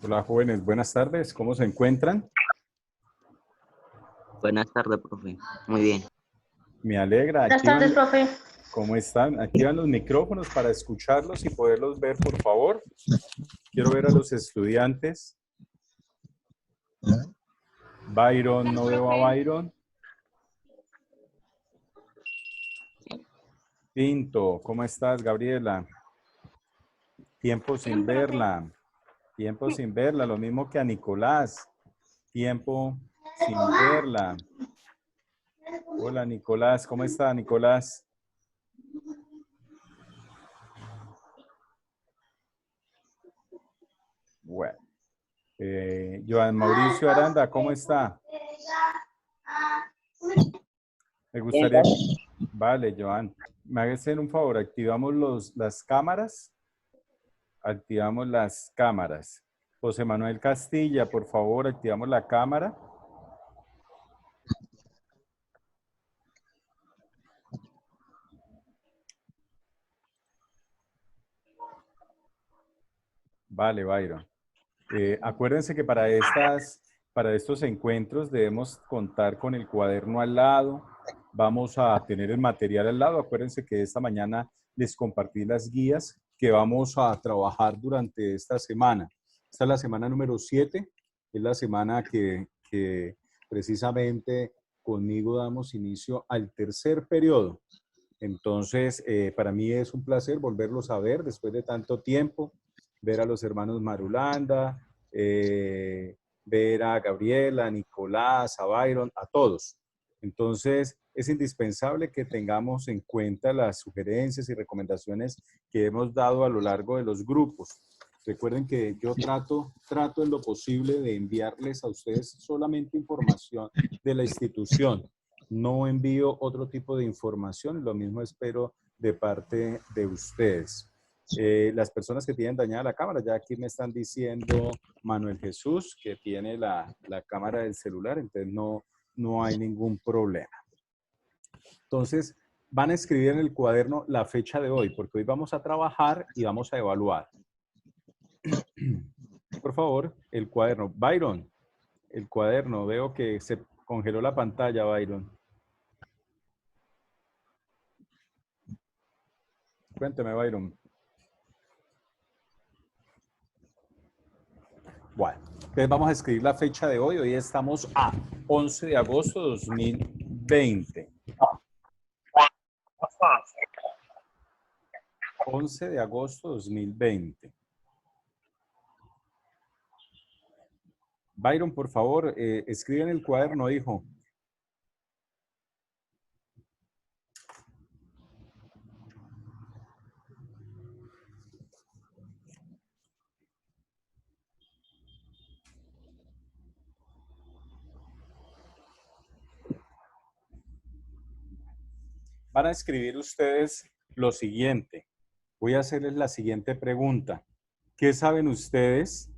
Hola jóvenes, buenas tardes, ¿cómo se encuentran? Buenas tardes, profe. Muy bien. Me alegra, Buenas tardes, profe. ¿cómo están? Activan los micrófonos para escucharlos y poderlos ver, por favor. Quiero ver a los estudiantes. Byron, no veo a Byron. Pinto, ¿cómo estás, Gabriela? Tiempo sin verla. Tiempo sin verla, lo mismo que a Nicolás. Tiempo sin verla. Hola, Nicolás, ¿cómo está, Nicolás? Bueno. Joan Mauricio Aranda, ¿cómo está? Me gustaría... Vale, Joan. Me haces un favor, activamos las cámaras. Activamos las cámaras. José Manuel Castilla, por favor, activamos la cámara. Vale, Byron. Acuérdense que para estos encuentros debemos contar con el cuaderno al lado. Vamos a tener el material al lado. Acuérdense que esta mañana les compartí las guías que vamos a trabajar durante esta semana. Esta es la semana número 7. Es la semana que precisamente conmigo damos inicio al tercer periodo. Entonces, para mí es un placer volverlos a ver después de tanto tiempo, ver a los hermanos Marulanda, ver a Gabriela, a Nicolás, a Byron, a todos. Entonces, es indispensable que tengamos en cuenta las sugerencias y recomendaciones que hemos dado a lo largo de los grupos. Recuerden que yo trato en lo posible de enviarles a ustedes solamente información de la institución. No envío otro tipo de información, lo mismo espero de parte de ustedes. Las personas que tienen dañada la cámara, ya aquí me están diciendo Manuel Jesús que tiene la cámara del celular, entonces no hay ningún problema. Entonces, van a escribir en el cuaderno la fecha de hoy, porque hoy vamos a trabajar y vamos a evaluar. Por favor, el cuaderno. Byron, el cuaderno, veo que se congeló la pantalla, Byron. Cuénteme, Byron. Bueno, entonces vamos a escribir la fecha de hoy. Hoy estamos a 11 de agosto de 2020. 11 de agosto de 2020. Byron, por favor, escribe en el cuaderno, hijo. Van a escribir ustedes lo siguiente. Voy a hacerles la siguiente pregunta. ¿Qué saben ustedes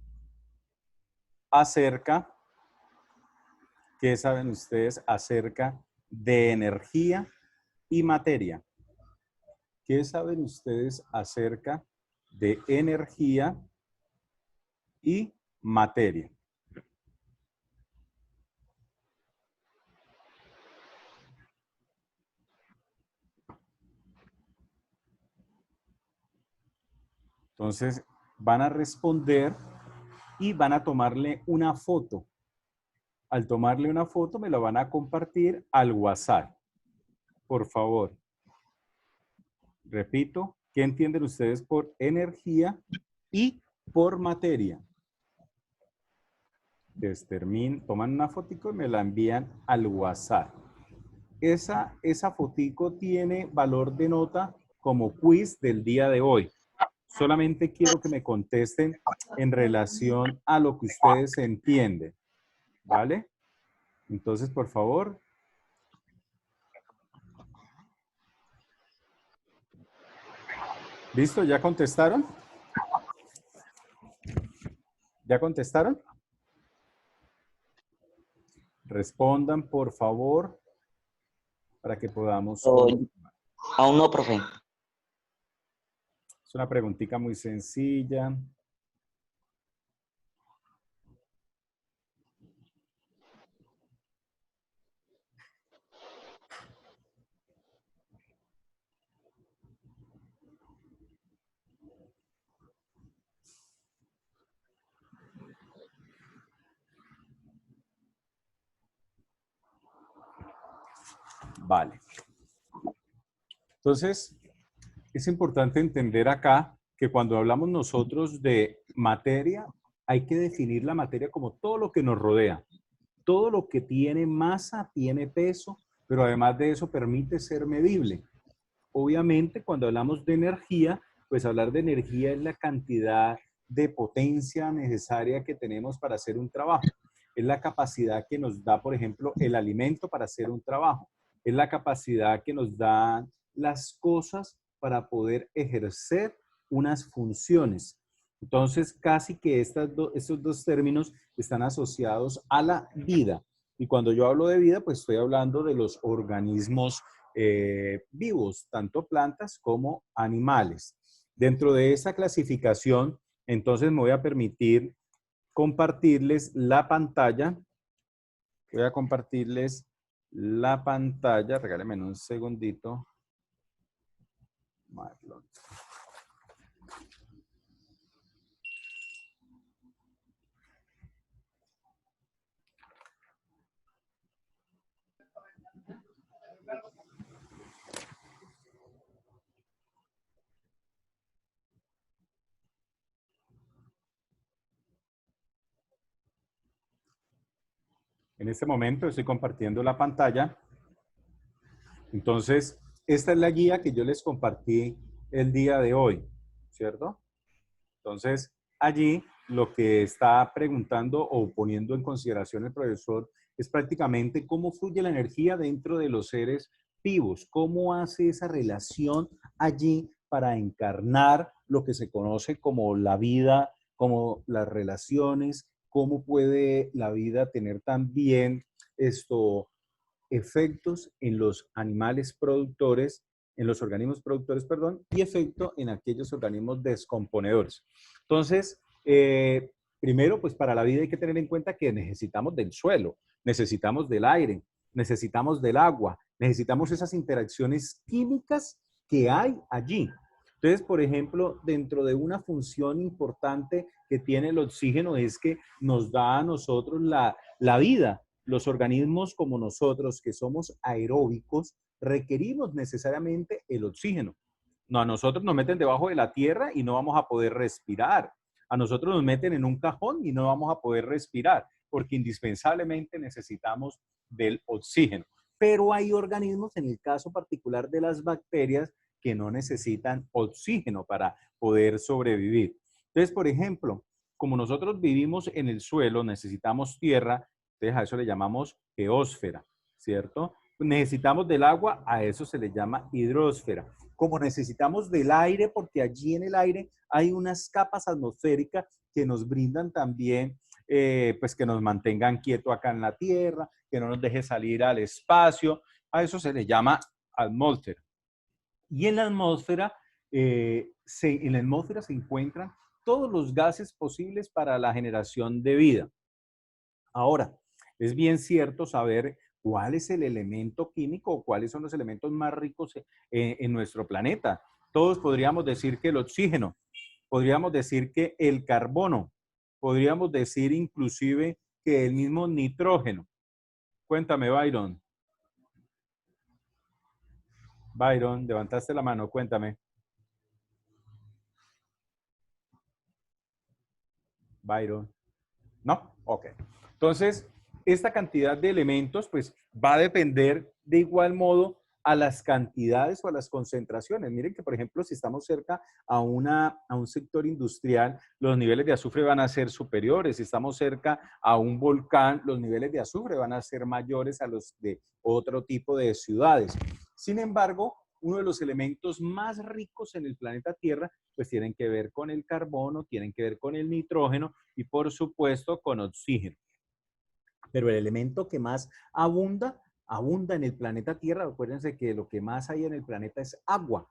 acerca de energía y materia? ¿Qué saben ustedes acerca de energía y materia? Entonces, van a responder y van a tomarle una foto. Al tomarle una foto, me la van a compartir al WhatsApp. Por favor. Repito, ¿qué entienden ustedes por energía y por materia? Toman una fotico y me la envían al WhatsApp. Esa fotico tiene valor de nota como quiz del día de hoy. Solamente quiero que me contesten en relación a lo que ustedes entienden. ¿Vale? Entonces, por favor. ¿Listo? ¿Ya contestaron? ¿Ya contestaron? Respondan, por favor, para que podamos... Aún no, profe. Es una preguntita muy sencilla. Vale. Entonces, es importante entender acá que cuando hablamos nosotros de materia, hay que definir la materia como todo lo que nos rodea. Todo lo que tiene masa, tiene peso, pero además de eso permite ser medible. Obviamente, cuando hablamos de energía, pues hablar de energía es la cantidad de potencia necesaria que tenemos para hacer un trabajo. Es la capacidad que nos da, por ejemplo, el alimento para hacer un trabajo. Es la capacidad que nos dan las cosas para poder ejercer unas funciones. Entonces, casi que estos dos términos están asociados a la vida. Y cuando yo hablo de vida, pues estoy hablando de los organismos vivos, tanto plantas como animales. Dentro de esa clasificación, entonces me voy a permitir compartirles la pantalla. Voy a compartirles la pantalla. Regálenme un segundito. Marlon. En este momento estoy compartiendo la pantalla. Entonces, esta es la guía que yo les compartí el día de hoy, ¿cierto? Entonces, allí lo que está preguntando o poniendo en consideración el profesor es prácticamente cómo fluye la energía dentro de los seres vivos, cómo hace esa relación allí para encarnar lo que se conoce como la vida, como las relaciones, cómo puede la vida tener también efectos en los animales productores, en los organismos productores, perdón, y efecto en aquellos organismos descomponedores. Entonces, primero, pues para la vida hay que tener en cuenta que necesitamos del suelo, necesitamos del aire, necesitamos del agua, necesitamos esas interacciones químicas que hay allí. Entonces, por ejemplo, dentro de una función importante que tiene el oxígeno es que nos da a nosotros la vida. Los organismos como nosotros, que somos aeróbicos, requerimos necesariamente el oxígeno. No, a nosotros nos meten debajo de la tierra y no vamos a poder respirar. A nosotros nos meten en un cajón y no vamos a poder respirar, porque indispensablemente necesitamos del oxígeno. Pero hay organismos, en el caso particular de las bacterias, que no necesitan oxígeno para poder sobrevivir. Entonces, por ejemplo, como nosotros vivimos en el suelo, necesitamos tierra, entonces a eso le llamamos geósfera, ¿cierto? Necesitamos del agua, a eso se le llama hidrosfera. Como necesitamos del aire, porque allí en el aire hay unas capas atmosféricas que nos brindan también, pues que nos mantengan quieto acá en la Tierra, que no nos deje salir al espacio, a eso se le llama atmósfera. Y en la atmósfera, se encuentran todos los gases posibles para la generación de vida. Ahora, es bien cierto saber cuál es el elemento químico o cuáles son los elementos más ricos en nuestro planeta. Todos podríamos decir que el oxígeno, podríamos decir que el carbono, podríamos decir inclusive que el mismo nitrógeno. Cuéntame, Byron. Byron, levantaste la mano, cuéntame. Byron. ¿No? Ok. Entonces, esta cantidad de elementos, pues, va a depender de igual modo a las cantidades o a las concentraciones. Miren que, por ejemplo, si estamos cerca a un sector industrial, los niveles de azufre van a ser superiores. Si estamos cerca a un volcán, los niveles de azufre van a ser mayores a los de otro tipo de ciudades. Sin embargo, uno de los elementos más ricos en el planeta Tierra, pues tienen que ver con el carbono, tienen que ver con el nitrógeno y por supuesto con oxígeno. Pero el elemento que más abunda en el planeta Tierra, acuérdense que lo que más hay en el planeta es agua.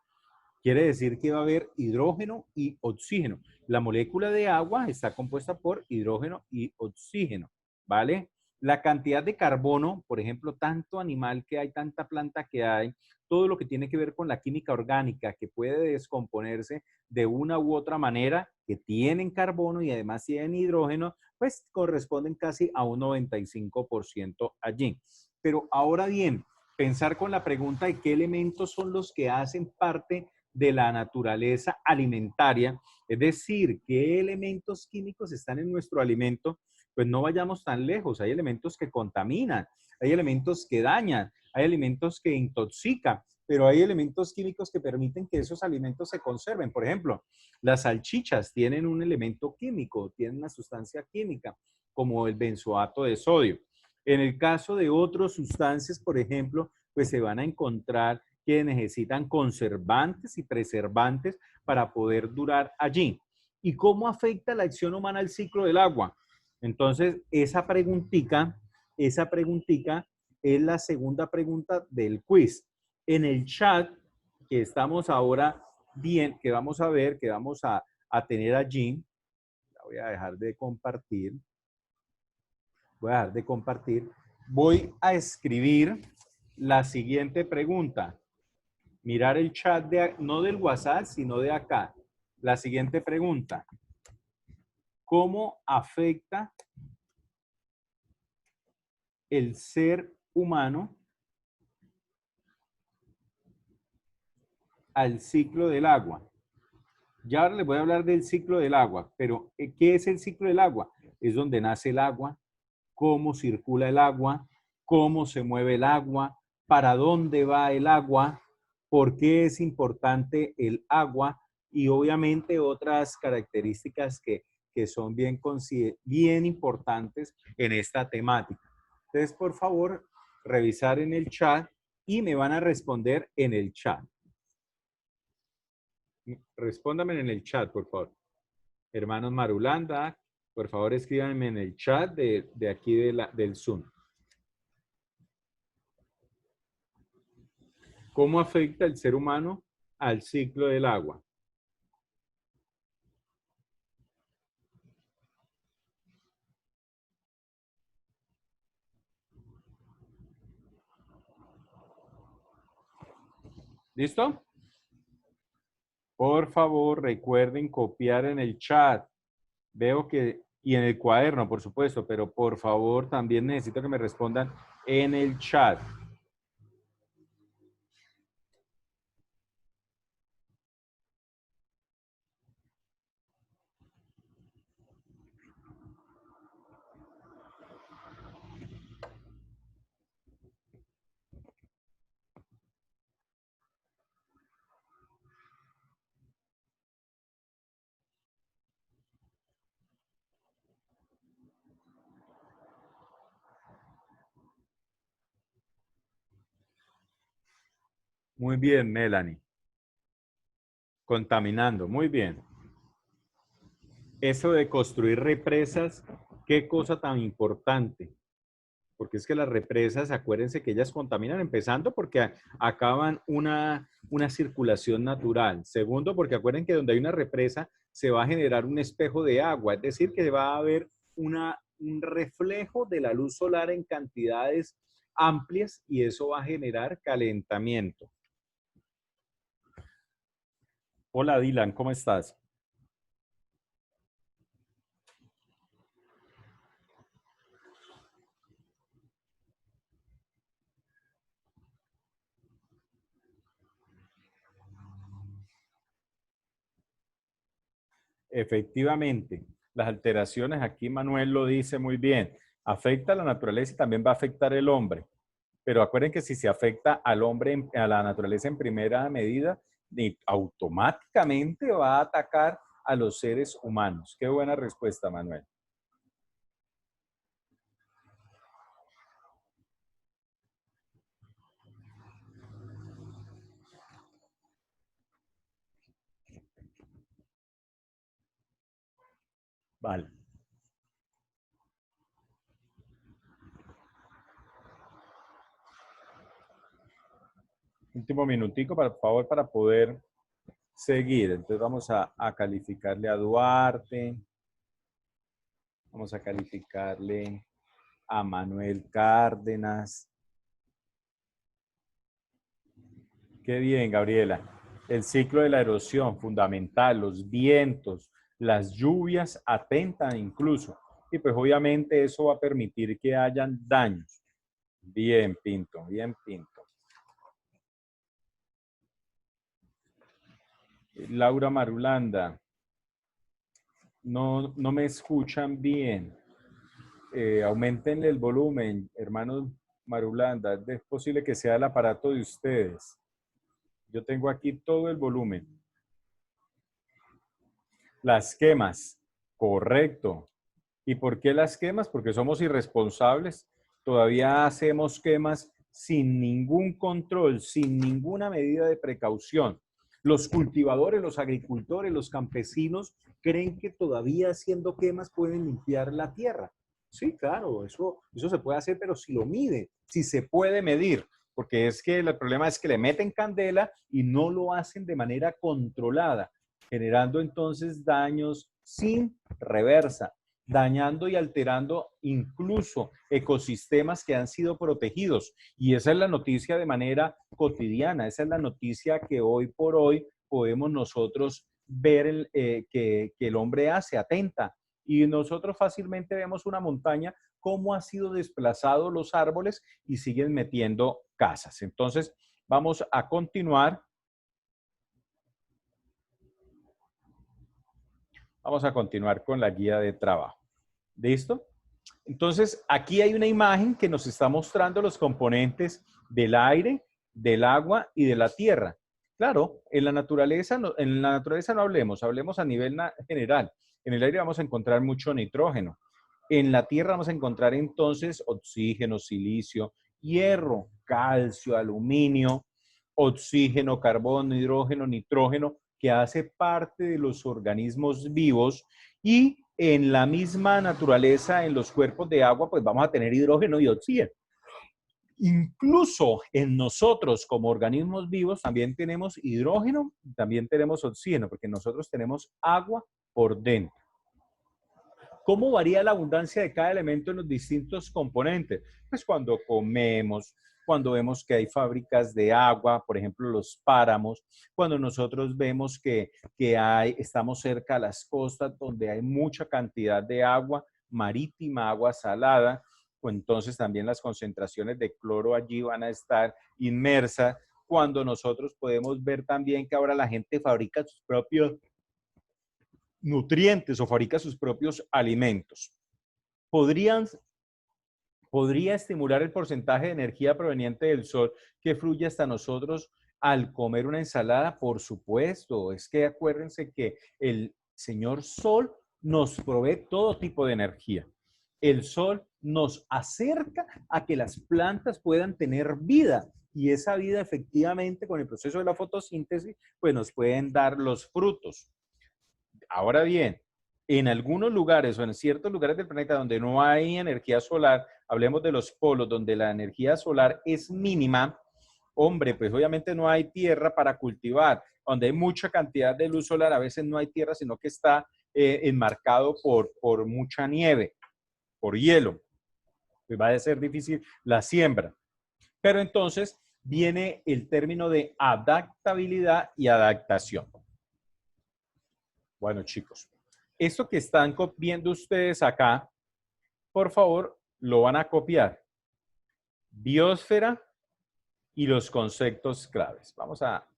Quiere decir que va a haber hidrógeno y oxígeno. La molécula de agua está compuesta por hidrógeno y oxígeno, ¿vale? La cantidad de carbono, por ejemplo, tanto animal que hay, tanta planta que hay, todo lo que tiene que ver con la química orgánica que puede descomponerse de una u otra manera, que tienen carbono y además tienen hidrógeno, pues corresponden casi a un 95% allí. Pero ahora bien, pensar con la pregunta de qué elementos son los que hacen parte de la naturaleza alimentaria, es decir, qué elementos químicos están en nuestro alimento, pues no vayamos tan lejos. Hay elementos que contaminan, hay elementos que dañan, hay elementos que intoxican, pero hay elementos químicos que permiten que esos alimentos se conserven. Por ejemplo, las salchichas tienen un elemento químico, tienen una sustancia química, como el benzoato de sodio. En el caso de otras sustancias, por ejemplo, pues se van a encontrar que necesitan conservantes y preservantes para poder durar allí. ¿Y cómo afecta la acción humana al ciclo del agua? Entonces, esa preguntica es la segunda pregunta del quiz. En el chat que estamos ahora bien, que vamos a ver, que vamos a tener allí, la voy a dejar de compartir. Voy a dejar de compartir. Voy a escribir la siguiente pregunta. Mirar el chat, no del WhatsApp, sino de acá. La siguiente pregunta. ¿Cómo afecta el ser humano al ciclo del agua? Ya ahora les voy a hablar del ciclo del agua, pero ¿qué es el ciclo del agua? Es donde nace el agua, cómo circula el agua, cómo se mueve el agua, para dónde va el agua, por qué es importante el agua y obviamente otras características que son bien importantes en esta temática. Entonces, por favor, revisar en el chat y me van a responder en el chat. Respóndame en el chat, por favor. Hermanos Marulanda, por favor, escríbanme en el chat de aquí del Zoom. ¿Cómo afecta el ser humano al ciclo del agua? ¿Listo? Por favor, recuerden copiar en el chat. Veo que, y en el cuaderno, por supuesto, pero por favor también necesito que me respondan en el chat. Muy bien, Melanie. Contaminando, muy bien. Eso de construir represas, qué cosa tan importante. Porque es que las represas, acuérdense que ellas contaminan, empezando porque acaban una circulación natural. Segundo, porque acuérdense que donde hay una represa se va a generar un espejo de agua, es decir, que va a haber un reflejo de la luz solar en cantidades amplias y eso va a generar calentamiento. Hola Dylan, ¿cómo estás? Efectivamente, las alteraciones, aquí Manuel lo dice muy bien, afecta a la naturaleza y también va a afectar al hombre. Pero acuérdense que si se afecta al hombre, a la naturaleza en primera medida, automáticamente va a atacar a los seres humanos. Qué buena respuesta, Manuel. Vale. Último minutico, por favor, para poder seguir. Entonces vamos a calificarle a Duarte. Vamos a calificarle a Manuel Cárdenas. Qué bien, Gabriela. El ciclo de la erosión, fundamental, los vientos, las lluvias atentan incluso. Y pues obviamente eso va a permitir que hayan daños. Bien, Pinto, bien, Pinto. Laura Marulanda, no me escuchan bien. Aumentenle el volumen, hermanos Marulanda. Es posible que sea el aparato de ustedes. Yo tengo aquí todo el volumen. Las quemas, correcto. ¿Y por qué las quemas? Porque somos irresponsables. Todavía hacemos quemas sin ningún control, sin ninguna medida de precaución. Los cultivadores, los agricultores, los campesinos creen que todavía haciendo quemas pueden limpiar la tierra. Sí, claro, eso se puede hacer, pero si lo mide, si se puede medir, porque es que el problema es que le meten candela y no lo hacen de manera controlada, generando entonces daños sin reversa, dañando y alterando incluso ecosistemas que han sido protegidos. Y esa es la noticia de manera cotidiana, esa es la noticia que hoy por hoy podemos nosotros ver que el hombre hace, atenta. Y nosotros fácilmente vemos una montaña, cómo ha sido desplazado los árboles y siguen metiendo casas. Entonces, vamos a continuar. Vamos a continuar con la guía de trabajo. ¿Listo? Entonces, aquí hay una imagen que nos está mostrando los componentes del aire, del agua y de la tierra. Claro, en la naturaleza no hablemos a nivel general. En el aire vamos a encontrar mucho nitrógeno. En la tierra vamos a encontrar entonces oxígeno, silicio, hierro, calcio, aluminio, oxígeno, carbono, hidrógeno, nitrógeno, que hace parte de los organismos vivos, y en la misma naturaleza, en los cuerpos de agua, pues vamos a tener hidrógeno y oxígeno. Incluso en nosotros como organismos vivos también tenemos hidrógeno, también tenemos oxígeno, porque nosotros tenemos agua por dentro. ¿Cómo varía la abundancia de cada elemento en los distintos componentes? Pues cuando comemos, cuando vemos que hay fábricas de agua, por ejemplo, los páramos, cuando nosotros vemos estamos cerca a las costas donde hay mucha cantidad de agua marítima, agua salada, pues entonces también las concentraciones de cloro allí van a estar inmersas. Cuando nosotros podemos ver también que ahora la gente fabrica sus propios nutrientes o fabrica sus propios alimentos. ¿Podría estimular el porcentaje de energía proveniente del sol que fluye hasta nosotros al comer una ensalada? Por supuesto, es que acuérdense que el señor sol nos provee todo tipo de energía. El sol nos acerca a que las plantas puedan tener vida, y esa vida efectivamente con el proceso de la fotosíntesis pues nos pueden dar los frutos. Ahora bien, en algunos lugares o en ciertos lugares del planeta donde no hay energía solar, hablemos de los polos donde la energía solar es mínima, hombre, pues obviamente no hay tierra para cultivar. Donde hay mucha cantidad de luz solar, a veces no hay tierra, sino que está enmarcado por mucha nieve, por hielo. Pues va a ser difícil la siembra. Pero entonces viene el término de adaptabilidad y adaptación. Bueno, chicos, esto que están viendo ustedes acá, por favor, lo van a copiar. Biosfera y los conceptos claves. Vamos a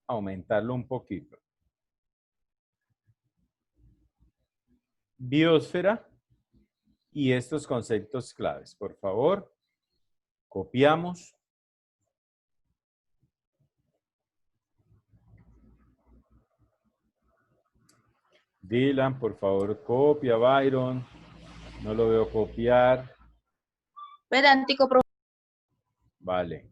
aumentarlo un poquito. Biosfera y estos conceptos claves. Por favor, copiamos. Dylan, por favor, copia. Byron, no lo veo copiar. Pedántico, profe. Vale.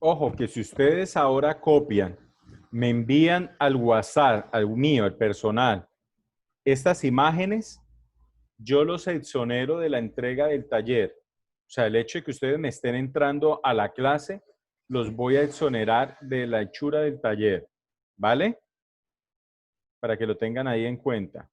Ojo, que si ustedes ahora copian, me envían al WhatsApp, al mío, el personal, estas imágenes, yo los exonero de la entrega del taller. O sea, el hecho de que ustedes me estén entrando a la clase, los voy a exonerar de la hechura del taller. ¿Vale? Para que lo tengan ahí en cuenta.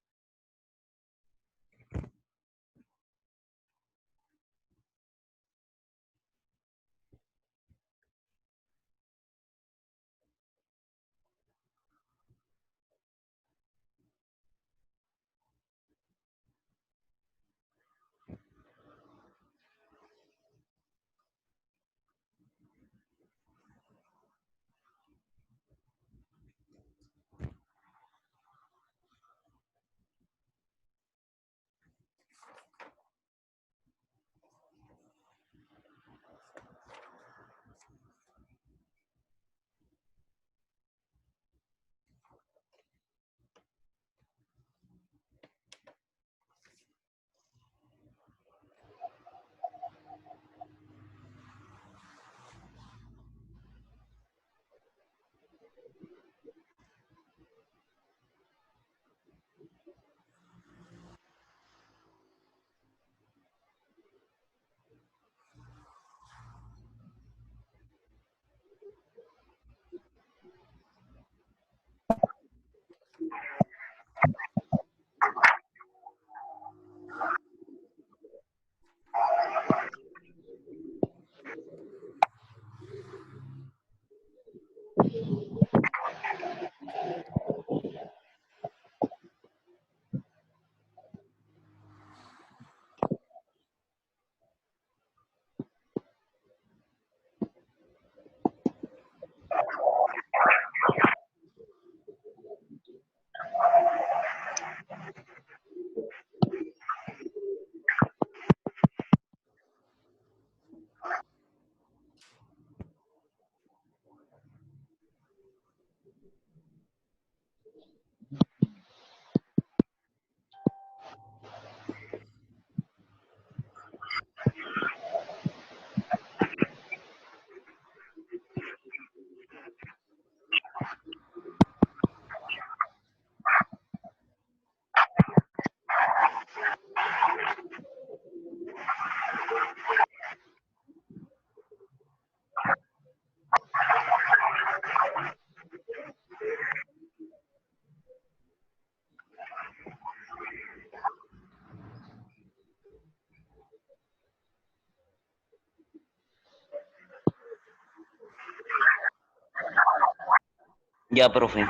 Ya, profe.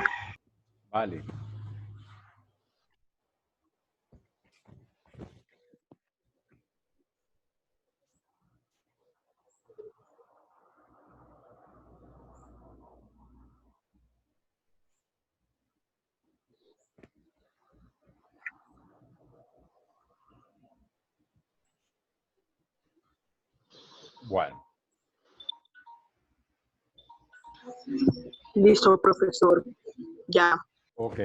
Vale. Bueno. Listo, profesor. Ya. Ok.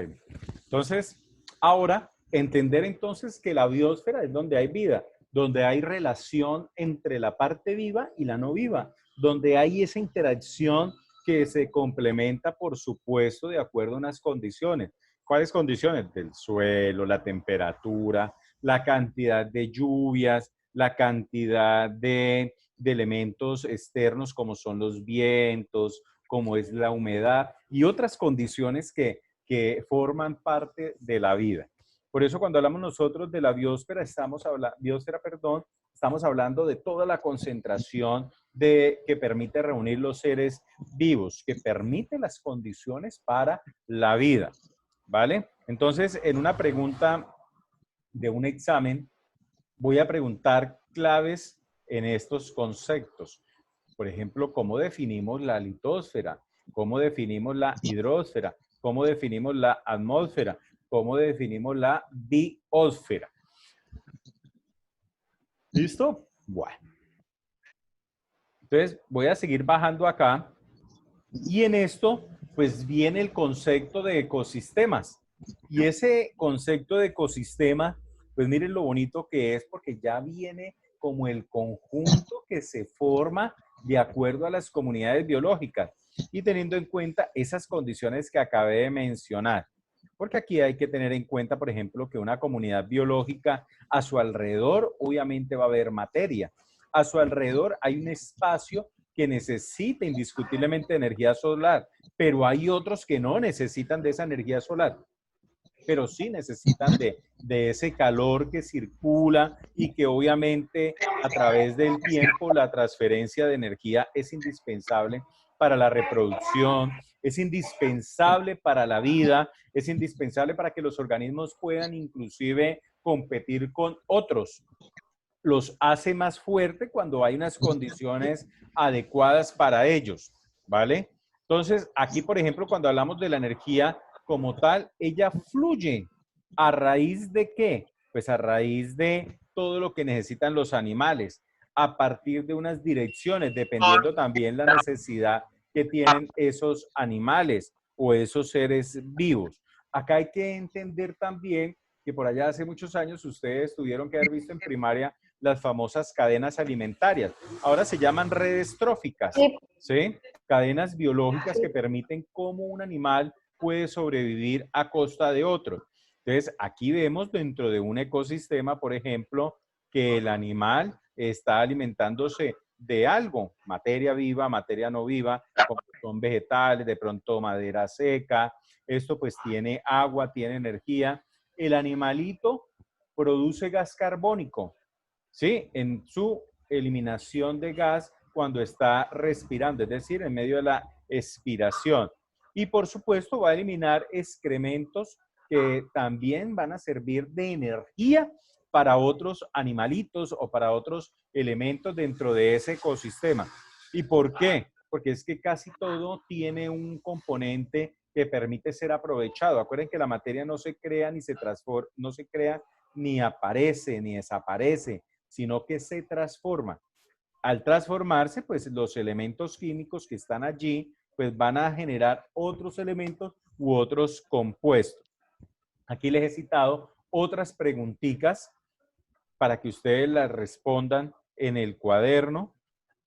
Entonces, ahora, entender entonces que la biosfera es donde hay vida, donde hay relación entre la parte viva y la no viva, donde hay esa interacción que se complementa, por supuesto, de acuerdo a unas condiciones. ¿Cuáles condiciones? Del suelo, la temperatura, la cantidad de lluvias, la cantidad de elementos externos como son los vientos, como es la humedad y otras condiciones que forman parte de la vida. Por eso cuando hablamos nosotros de la biosfera, estamos hablando de toda la concentración que permite reunir los seres vivos, que permite las condiciones para la vida, ¿vale? Entonces, en una pregunta de un examen, voy a preguntar claves en estos conceptos. Por ejemplo, ¿cómo definimos la litosfera? ¿Cómo definimos la hidrosfera? ¿Cómo definimos la atmósfera? ¿Cómo definimos la biosfera? ¿Listo? Bueno. Entonces, voy a seguir bajando acá. Y en esto, pues viene el concepto de ecosistemas. Y ese concepto de ecosistema, pues miren lo bonito que es porque ya viene como el conjunto que se forma de acuerdo a las comunidades biológicas y teniendo en cuenta esas condiciones que acabé de mencionar. Porque aquí hay que tener en cuenta, por ejemplo, que una comunidad biológica a su alrededor obviamente va a haber materia. A su alrededor hay un espacio que necesita indiscutiblemente energía solar, pero hay otros que no necesitan de esa energía solar, pero sí necesitan de ese calor que circula y que obviamente a través del tiempo la transferencia de energía es indispensable para la reproducción, es indispensable para la vida, es indispensable para que los organismos puedan inclusive competir con otros. Los hace más fuerte cuando hay unas condiciones adecuadas para ellos, ¿vale? Entonces, aquí, por ejemplo, cuando hablamos de la energía como tal, ella fluye. ¿A raíz de qué? Pues a raíz de todo lo que necesitan los animales, a partir de unas direcciones, dependiendo también la necesidad que tienen esos animales o esos seres vivos. Acá hay que entender también que por allá hace muchos años ustedes tuvieron que haber visto en primaria las famosas cadenas alimentarias. Ahora se llaman redes tróficas, ¿sí? Cadenas biológicas que permiten cómo un animal puede sobrevivir a costa de otro. Entonces, aquí vemos dentro de un ecosistema, por ejemplo, que el animal está alimentándose de algo, materia viva, materia no viva, como son vegetales, de pronto madera seca, esto pues tiene agua, tiene energía. El animalito produce gas carbónico, ¿sí? En su eliminación de gas cuando está respirando, es decir, en medio de la expiración. Y por supuesto va a eliminar excrementos que también van a servir de energía para otros animalitos o para otros elementos dentro de ese ecosistema. ¿Y por qué? Porque es que casi todo tiene un componente que permite ser aprovechado. Acuérdense que la materia no se crea ni se transforma, no se crea ni aparece ni desaparece, sino que se transforma. Al transformarse, pues los elementos químicos que están allí, pues van a generar otros elementos u otros compuestos. Aquí les he citado otras preguntitas para que ustedes las respondan en el cuaderno.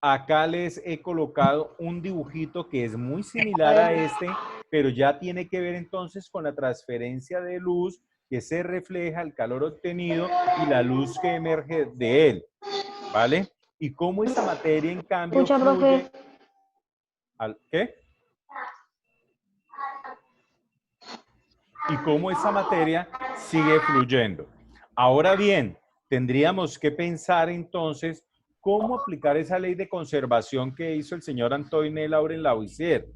Acá les he colocado un dibujito que es muy similar a este, pero ya tiene que ver entonces con la transferencia de luz que se refleja, el calor obtenido y la luz que emerge de él, ¿vale? Y cómo esa materia, en cambio, Escucha, fluye... profe. ¿Qué? Y cómo esa materia sigue fluyendo. Ahora bien, tendríamos que pensar entonces cómo aplicar esa ley de conservación que hizo el señor Antoine Laurent-Lavoisier.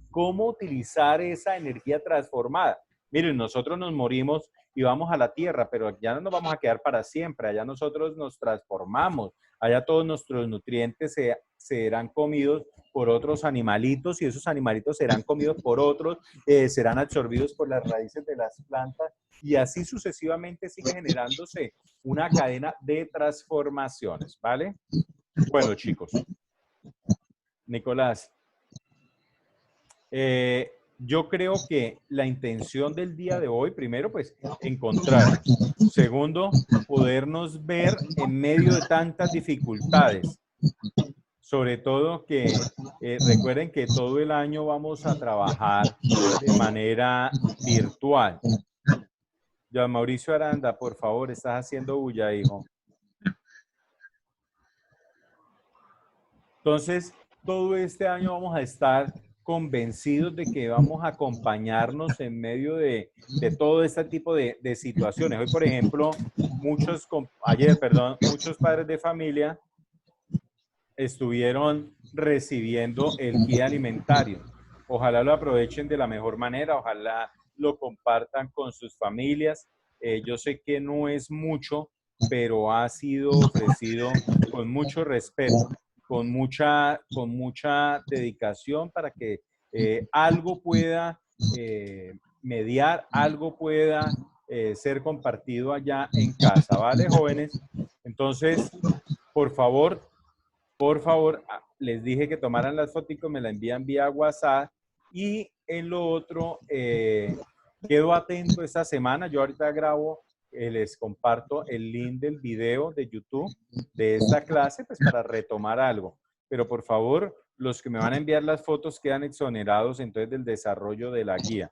Cómo utilizar esa energía transformada. Miren, nosotros nos morimos y vamos a la tierra, pero ya no nos vamos a quedar para siempre. Allá nosotros nos transformamos. Allá todos nuestros nutrientes serán comidos por otros animalitos y esos animalitos serán comidos por otros, serán absorbidos por las raíces de las plantas y así sucesivamente sigue generándose una cadena de transformaciones, ¿vale? Bueno, chicos. Nicolás, yo creo que la intención del día de hoy, primero, pues, encontrar. Segundo, podernos ver en medio de tantas dificultades. Sobre todo que recuerden que todo el año vamos a trabajar de manera virtual. Ya, Mauricio Aranda, por favor, estás haciendo bulla, hijo. Entonces, todo este año vamos a estar convencidos de que vamos a acompañarnos en medio de todo este tipo de situaciones. Hoy, por ejemplo, muchos padres de familia estuvieron recibiendo el guía alimentario. Ojalá lo aprovechen de la mejor manera, ojalá lo compartan con sus familias. Yo sé que no es mucho, pero ha sido ofrecido con mucho respeto, con mucha dedicación para que algo pueda mediar, algo pueda ser compartido allá en casa, ¿vale, jóvenes? Entonces, por favor, les dije que tomaran las fotos, me la envían vía WhatsApp y en lo otro, quedo atento esta semana. Yo ahorita grabo, les comparto el link del video de YouTube de esta clase, pues para retomar algo. pero por favor, los que me van a enviar las fotos quedan exonerados entonces del desarrollo de la guía.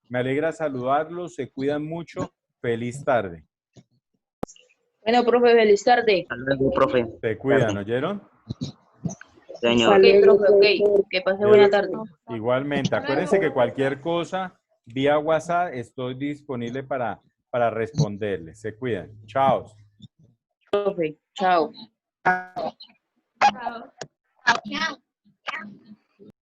Me alegra saludarlos, se cuidan mucho. Feliz tarde. Bueno, profe, feliz tarde. Hasta luego, profe. Se cuidan, ¿oyeron? Señor. Ok, profe, ok. Que pase buena tarde. Igualmente, acuérdense que cualquier cosa, vía WhatsApp, estoy disponible para responderles. Se cuidan. Chao. Profe, chao. Chao.